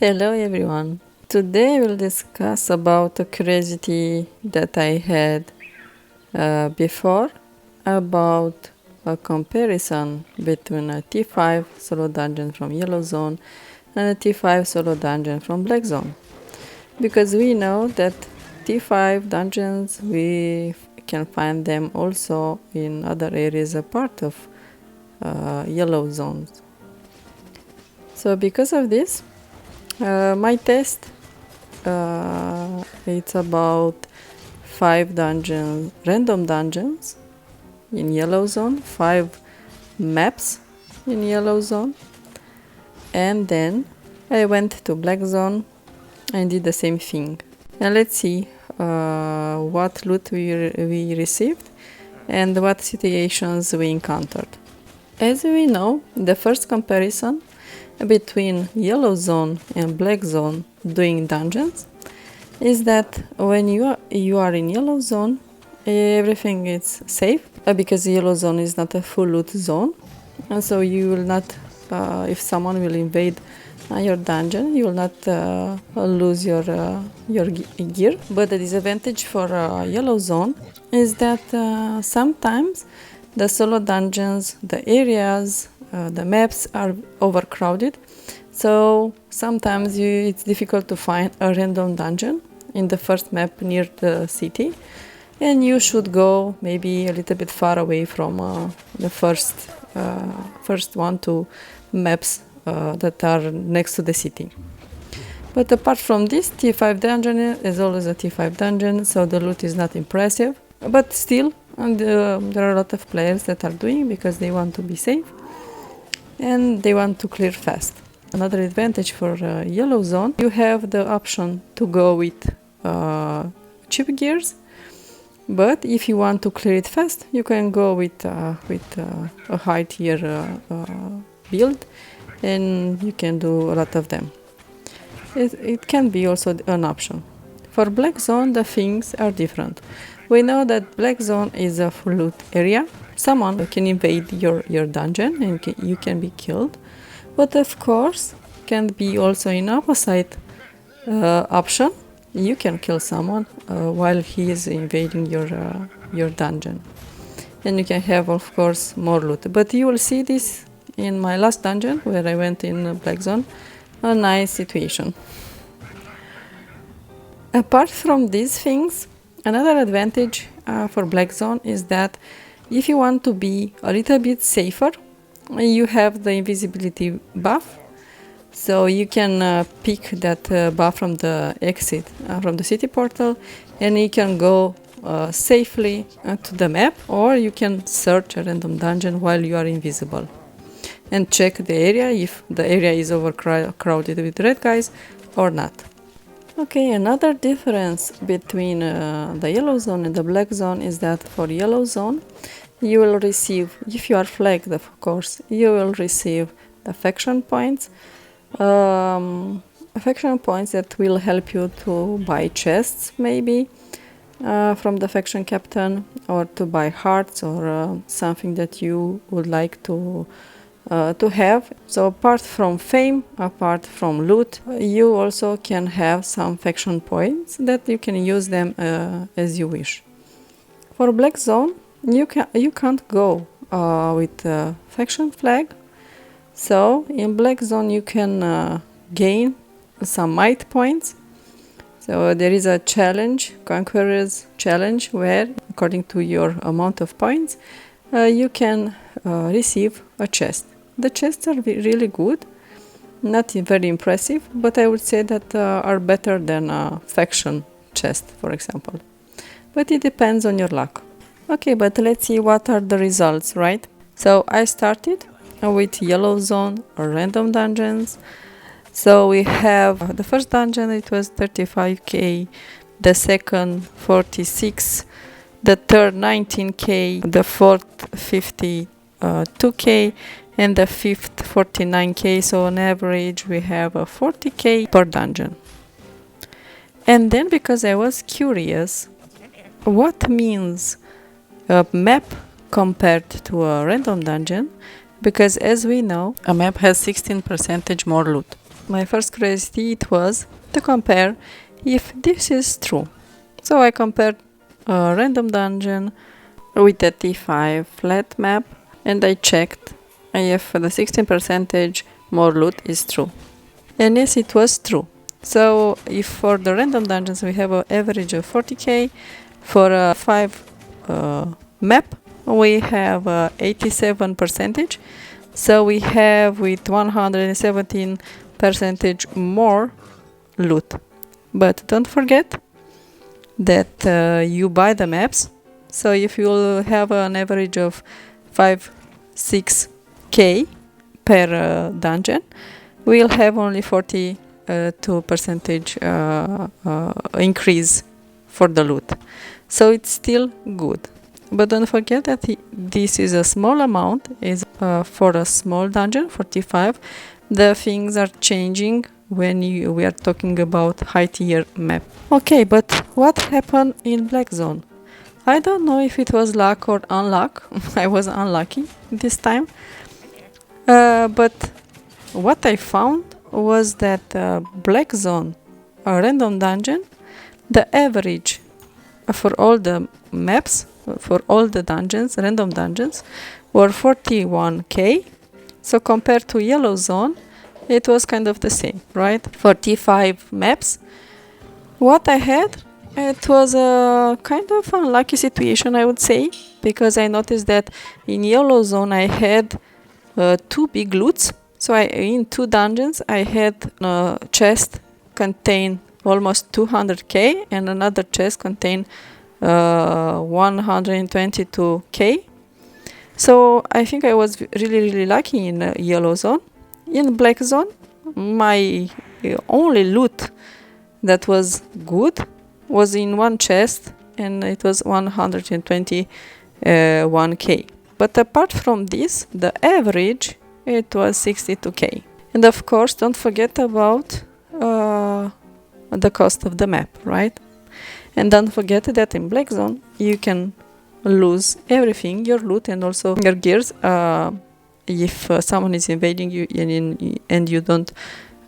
Hello everyone. Today we'll discuss about a curiosity that I had before about a comparison between a T5 solo dungeon from Yellow Zone and a T5 solo dungeon from Black Zone. Because we know that T5 dungeons, we can find them also in other areas apart of Yellow Zones. So because of this, my test, it's about 5 dungeons, random dungeons in Yellow Zone, 5 maps in Yellow Zone, and then I went to Black Zone and did the same thing. And let's see what loot we received and what situations we encountered. As we know, the first comparison between Yellow Zone and Black Zone doing dungeons is that when you are in Yellow Zone, everything is safe because Yellow Zone is not a full loot zone, and so you will not, if someone will invade your dungeon, you will not lose your gear. But the disadvantage for Yellow Zone is that sometimes the solo dungeons, the areas, the maps are overcrowded, so sometimes it's difficult to find a random dungeon in the first map near the city, and you should go maybe a little bit far away from the first one to maps that are next to the city. But apart from this, T5 dungeon is always a T5 dungeon, so the loot is not impressive, but still there are a lot of players that are doing because they want to be safe and they want to clear fast. Another advantage for Yellow Zone, you have the option to go with cheap gears, but if you want to clear it fast, you can go with a high tier build, and you can do a lot of them. It can be also an option. For Black Zone, the things are different. We know that Black Zone is a full loot area. Someone can invade your dungeon and you can be killed. But of course, can be also in opposite option. You can kill someone while he is invading your dungeon. And you can have, of course, more loot. But you will see this in my last dungeon, where I went in Black Zone. A nice situation. Apart from these things, another advantage for Black Zone is that if you want to be a little bit safer, you have the invisibility buff, so you can pick that buff from the exit from the city portal, and you can go safely to the map, or you can search a random dungeon while you are invisible and check the area if the area is overcrowded with red guys or not. Okay, another difference between the Yellow Zone and the Black Zone is that for Yellow Zone, you will receive, if you are flagged, of course, you will receive the faction points. Faction points that will help you to buy chests, maybe, from the faction captain, or to buy hearts, or something that you would like to have. So apart from fame, apart from loot, you also can have some faction points that you can use them as you wish. For Black Zone, you can't go with a faction flag, so in Black Zone you can gain some might points. So there is a challenge, Conqueror's Challenge, where according to your amount of points you can receive a chest. The chests are really good, not very impressive, but I would say that are better than a faction chest, for example. But it depends on your luck. Okay, but let's see what are the results, right? So I started with Yellow Zone or random dungeons. So we have the first dungeon, it was 35k, the second 46, the third 19k, the fourth 52k, and the fifth 49k. So on average we have a 40k per dungeon. And then, because I was curious, what means a map compared to a random dungeon, because as we know, a map has 16% more loot. my first curiosity it was to compare if this is true. So I compared a random dungeon with a T5 flat map, and I checked if the 16% more loot is true. And yes, it was true. So if for the random dungeons we have an average of 40k, for a 5 map we have 87%. So we have with 117% more loot. But don't forget that you buy the maps. So if you have an average of 5-6k per dungeon, we'll have only 42% increase for the loot. So it's still good. But don't forget that this is a small amount, is for a small dungeon, 45. The things are changing when we are talking about high tier map. Okay, but what happened in Black Zone? I don't know if it was luck or unluck. I was unlucky this time. But what I found was that Black Zone, a random dungeon, the average for all the maps, for all the dungeons, random dungeons, were 41k. So compared to Yellow Zone, it was kind of the same, right? 45 maps. What I had, it was a kind of unlucky situation, I would say, because I noticed that in Yellow Zone I had 2 big loots. So in 2 dungeons I had a chest contain almost 200k and another chest contain 122k. So I think I was really lucky in Yellow Zone. In Black Zone, my only loot that was good was in 1 chest, and it was 121k. But apart from this, the average, it was 62k. And of course, don't forget about the cost of the map, right? And don't forget that in Black Zone, you can lose everything, your loot and also your gears, if someone is invading you and you don't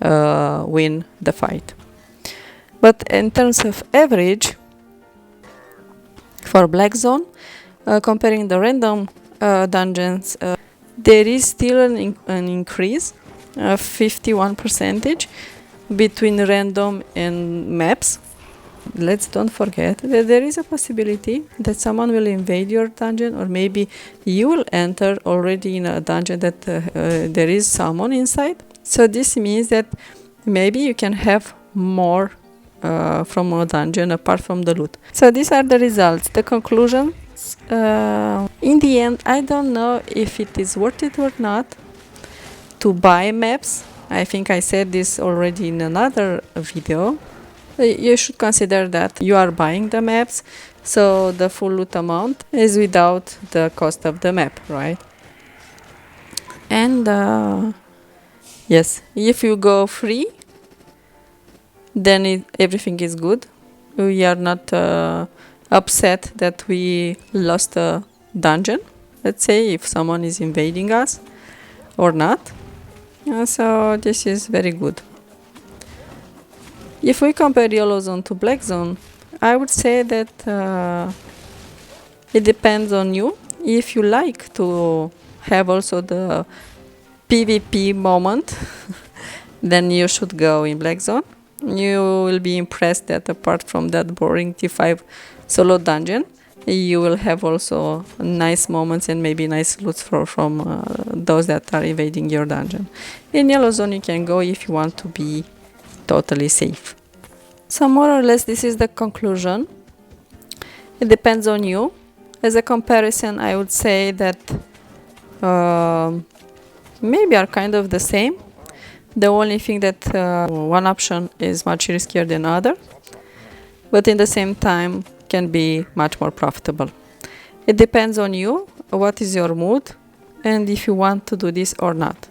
win the fight. But in terms of average, for Black Zone, comparing the random dungeons, there is still an increase of 51% between random and maps. Let's don't forget that there is a possibility that someone will invade your dungeon, or maybe you will enter already in a dungeon that there is someone inside. So this means that maybe you can have more from a dungeon apart from the loot. So these are the results, the conclusions. In the end, I don't know if it is worth it or not to buy maps. I think I said this already in another video. You should consider that you are buying the maps, so the full loot amount is without the cost of the map, right? And yes, if you go free, then everything is good. We are not upset that we lost a dungeon, let's say, if someone is invading us or not. So this is very good. If we compare Yellow Zone to Black Zone, I would say that it depends on you. If you like to have also the PvP moment, then you should go in Black Zone. You will be impressed that apart from that boring T5 solo dungeon, you will have also nice moments and maybe nice loots from those that are invading your dungeon. In Yellow Zone you can go if you want to be totally safe. So more or less this is the conclusion. It depends on you. As a comparison, I would say that maybe are kind of the same. The only thing that one option is much riskier than other, but in the same time can be much more profitable. It depends on you, what is your mood, and if you want to do this or not.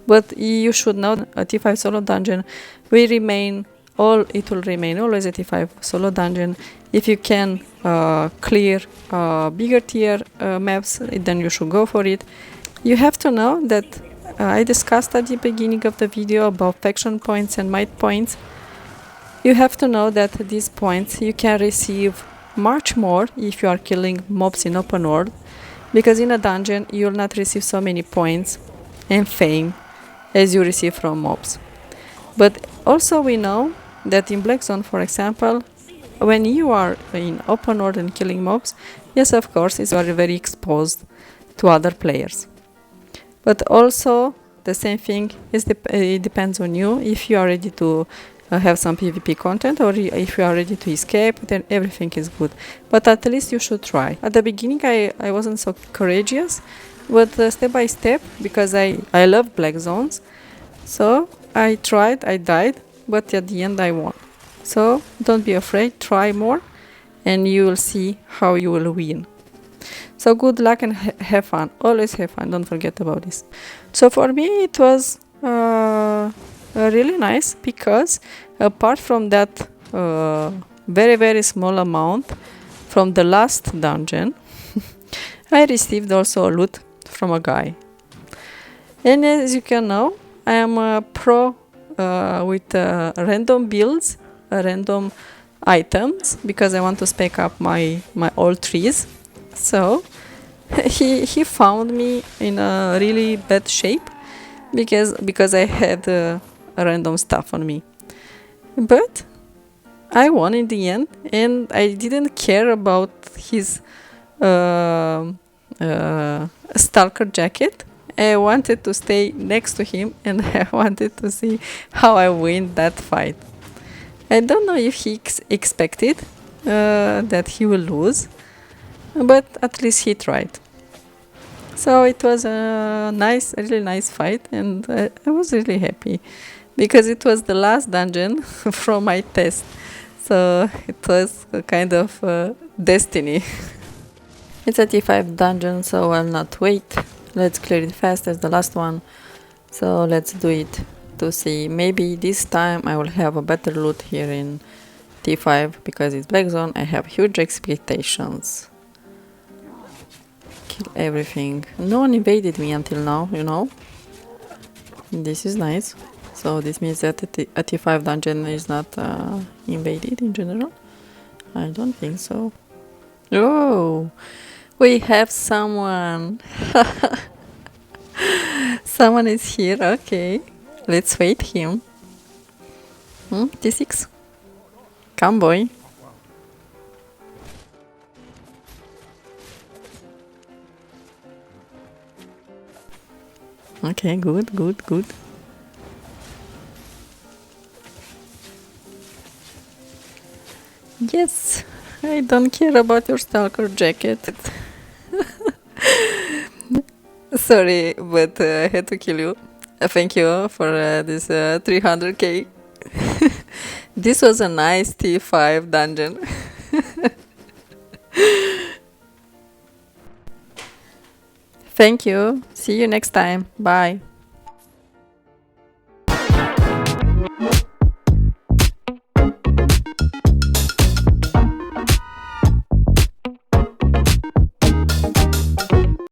But you should know a T5 solo dungeon will remain it will remain always a T5 solo dungeon. If you can clear bigger tier maps, then you should go for it. You have to know that I discussed at the beginning of the video about faction points and might points. You have to know that these points you can receive much more if you are killing mobs in open world, because in a dungeon you will not receive so many points and fame as you receive from mobs. But also we know that in Black Zone, for example, when you are in open world and killing mobs, yes, of course, you are very exposed to other players. But also the same thing is it depends on you. If you are ready to have some PvP content, or if you are ready to escape, then everything is good. But at least you should try. At the beginning I wasn't so courageous, but step by step, because I love Black Zones, so I tried, I died, but at the end I won. So don't be afraid, try more, and you will see how you will win. So good luck and have fun. Always have fun, don't forget about this. So for me it was really nice, because apart from that very small amount from the last dungeon, I received also a loot from a guy. And as you can know, I am a pro with random builds, random items, because I want to spec up my old trees. So he found me in a really bad shape, because I had random stuff on me. But I won in the end, and I didn't care about his stalker jacket. I wanted to stay next to him, and I wanted to see how I win that fight. I don't know if he expected that he will lose, but at least he tried. So it was a really nice fight, and I was really happy, because it was the last dungeon from my test. So it was a kind of destiny. It's a T5 dungeon, so I'll not wait. Let's clear it fast as the last one. So let's do it to see. Maybe this time I will have a better loot here in T5, because it's Black Zone. I have huge expectations. Kill everything. No one invaded me until now, you know. This is nice. So this means that a T5 dungeon is not invaded in general. I don't think so. Oh, we have someone. Someone is here. Okay, let's wait him. T6. Come, boy. Okay, good. Yes, I don't care about your stalker jacket. Sorry, but I had to kill you. Thank you for this 300k. This was a nice T5 dungeon. Thank you. See you next time. Bye.